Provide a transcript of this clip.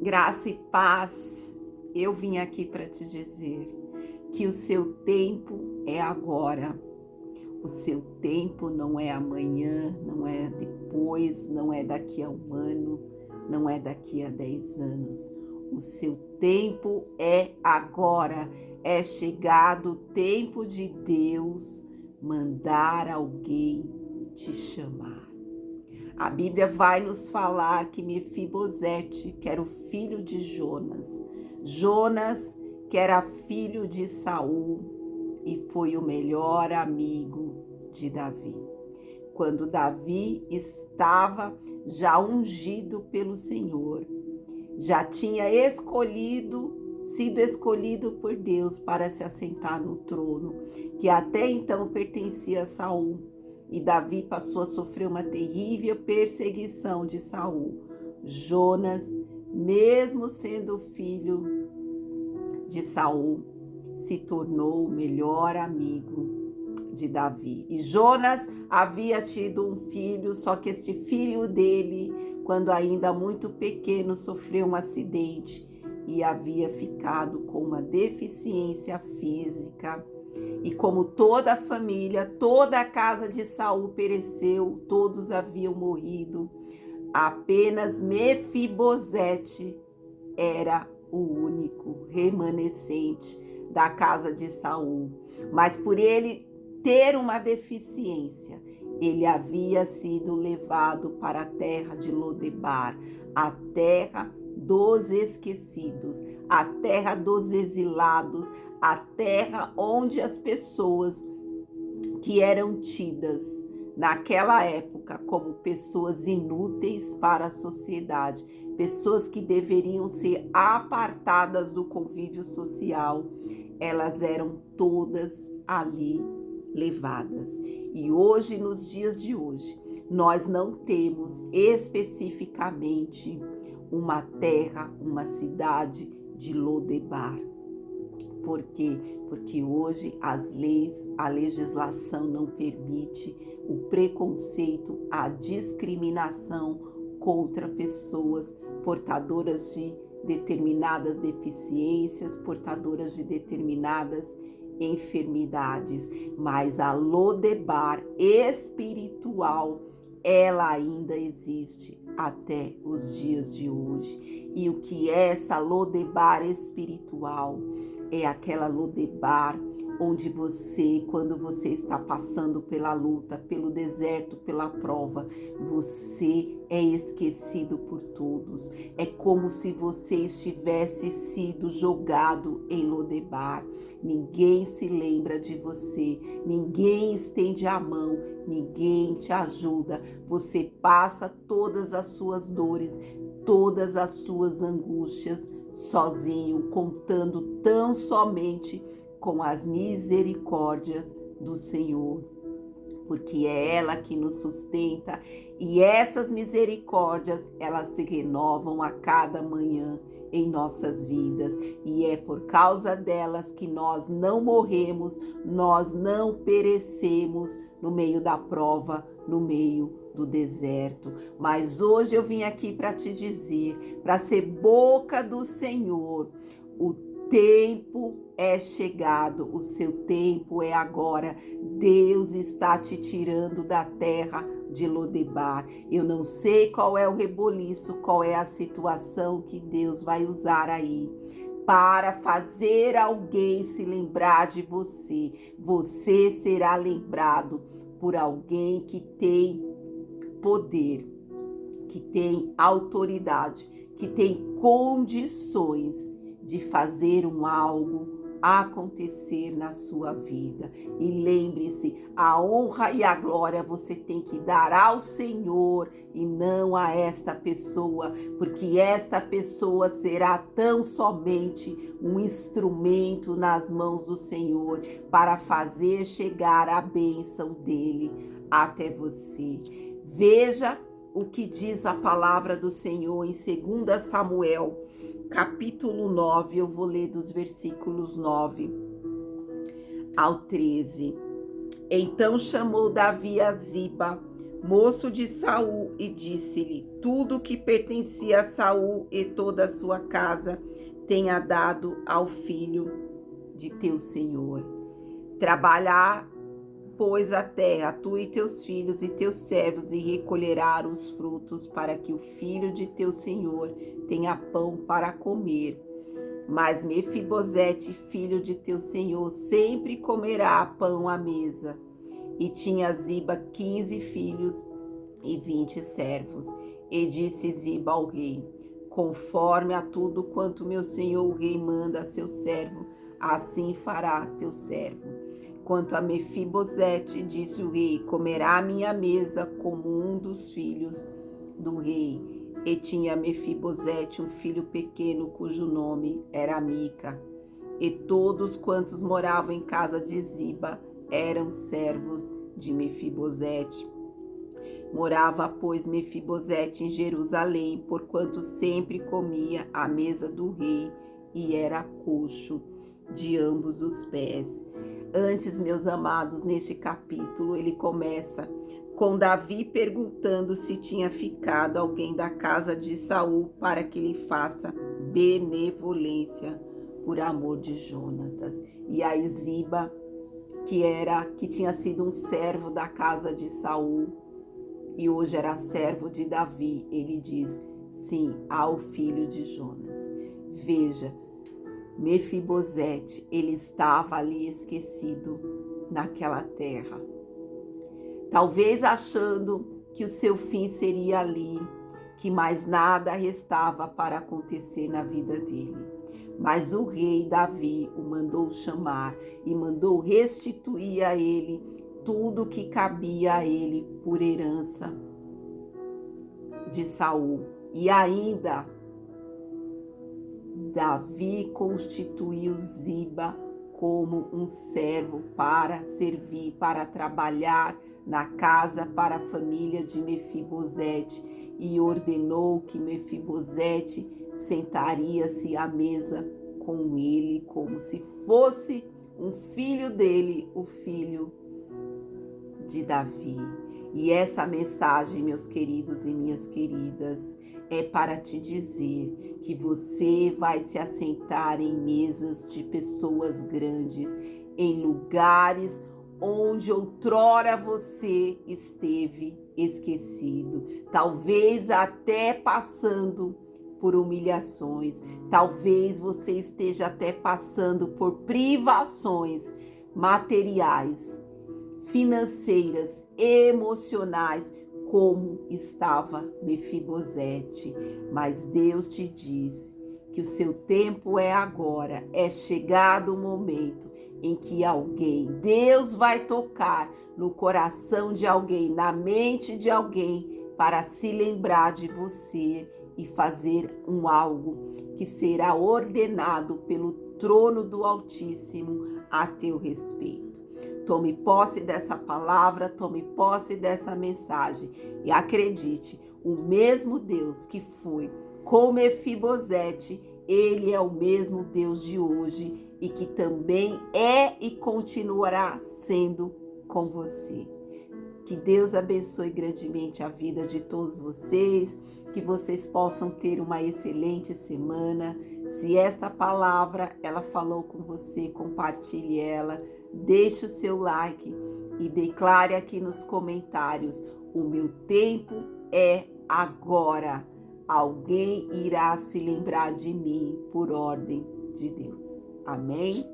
Graça e paz, eu vim aqui para te dizer que o seu tempo é agora. O seu tempo não é amanhã, não é depois, não é daqui a um ano, não é daqui a 10 anos. O seu tempo é agora. É chegado o tempo de Deus mandar alguém te chamar. A Bíblia vai nos falar que Mefibosete, que era o filho de Jonas, que era filho de Saul e foi o melhor amigo de Davi. Quando Davi estava já ungido pelo Senhor, já tinha sido escolhido por Deus para se assentar no trono, que até então pertencia a Saul. E Davi passou a sofrer uma terrível perseguição de Saul. Jonas, mesmo sendo filho de Saul, se tornou o melhor amigo de Davi. E Jonas havia tido um filho, só que este filho dele, quando ainda muito pequeno, sofreu um acidente e havia ficado com uma deficiência física. E como toda a família, toda a casa de Saul pereceu, todos haviam morrido, apenas Mefibosete era o único remanescente da casa de Saul. Mas por ele ter uma deficiência, ele havia sido levado para a terra de Lodebar, a terra dos esquecidos, a terra dos exilados, a terra onde as pessoas que eram tidas naquela época como pessoas inúteis para a sociedade, pessoas que deveriam ser apartadas do convívio social, elas eram todas ali levadas. E hoje, nos dias de hoje, nós não temos especificamente uma terra, uma cidade de Lodebar. Por quê? Porque hoje as leis, a legislação não permite o preconceito, a discriminação contra pessoas portadoras de determinadas deficiências, portadoras de determinadas enfermidades. Mas a Lodebar espiritual, ela ainda existe até os dias de hoje. E o que é essa Lodebar espiritual? É aquela Lodebar onde você, quando você está passando pela luta, pelo deserto, pela prova, você é esquecido por todos. É como se você estivesse sido jogado em Lodebar. Ninguém se lembra de você, ninguém estende a mão, ninguém te ajuda. Você passa todas as suas dores, todas as suas angústias sozinho, contando tão somente com as misericórdias do Senhor, porque é ela que nos sustenta e essas misericórdias, elas se renovam a cada manhã em nossas vidas e é por causa delas que nós não morremos, nós não perecemos no meio da prova, no meio do deserto. Mas hoje eu vim aqui para te dizer, para ser boca do Senhor, o tempo é chegado, o seu tempo é agora. Deus está te tirando da terra de Lodebar. Eu não sei qual é o reboliço, qual é a situação que Deus vai usar aí para fazer alguém se lembrar de você. Você será lembrado por alguém que tem poder, que tem autoridade, que tem condições de fazer algo acontecer na sua vida. E lembre-se, a honra e a glória você tem que dar ao Senhor e não a esta pessoa, porque esta pessoa será tão somente um instrumento nas mãos do Senhor para fazer chegar a bênção dele até você. Veja o que diz a palavra do Senhor em 2 Samuel, capítulo 9, eu vou ler dos versículos 9 ao 13. Então chamou Davi a Ziba, moço de Saul, e disse-lhe: tudo que pertencia a Saul e toda a sua casa tenha dado ao filho de teu senhor. Trabalhar, pois, a terra, tu e teus filhos e teus servos, e recolherás os frutos, para que o filho de teu senhor tenha pão para comer. Mas Mefibosete, filho de teu senhor, sempre comerá pão à mesa. E tinha Ziba 15 filhos e 20 servos. E disse Ziba ao rei: conforme a tudo quanto meu senhor o rei manda a seu servo, assim fará teu servo. Quanto a Mefibosete, disse o rei, comerá à minha mesa como um dos filhos do rei. E tinha Mefibosete um filho pequeno, cujo nome era Mica. E todos quantos moravam em casa de Ziba eram servos de Mefibosete. Morava, pois, Mefibosete em Jerusalém, porquanto sempre comia à mesa do rei, e era coxo de ambos os pés. Antes, meus amados, neste capítulo, ele começa com Davi perguntando se tinha ficado alguém da casa de Saul para que lhe faça benevolência por amor de Jonatas. E aí Ziba, que tinha sido um servo da casa de Saul e hoje era servo de Davi, ele diz sim ao filho de Jonas. Veja, Mefibosete, ele estava ali esquecido naquela terra, talvez achando que o seu fim seria ali, que mais nada restava para acontecer na vida dele. Mas o rei Davi o mandou chamar e mandou restituir a ele tudo que cabia a ele por herança de Saul. E ainda Davi constituiu Ziba como um servo para servir, para trabalhar na casa para a família de Mefibosete, e ordenou que Mefibosete sentaria-se à mesa com ele como se fosse um filho dele, o filho de Davi. E essa mensagem, meus queridos e minhas queridas, é para te dizer que você vai se assentar em mesas de pessoas grandes, em lugares onde outrora você esteve esquecido, talvez até passando por humilhações, talvez você esteja até passando por privações materiais, financeiras, emocionais, como estava Mefibosete. Mas Deus te diz que o seu tempo é agora, é chegado o momento em que Deus vai tocar no coração de alguém, na mente de alguém, para se lembrar de você e fazer algo que será ordenado pelo trono do Altíssimo a teu respeito. Tome posse dessa palavra, tome posse dessa mensagem e acredite, o mesmo Deus que foi com Mefibosete, ele é o mesmo Deus de hoje e que também é e continuará sendo com você. Que Deus abençoe grandemente a vida de todos vocês, que vocês possam ter uma excelente semana. Se esta palavra ela falou com você, compartilhe ela, deixe o seu like e declare aqui nos comentários: o meu tempo é agora. Alguém irá se lembrar de mim por ordem de Deus. Amém?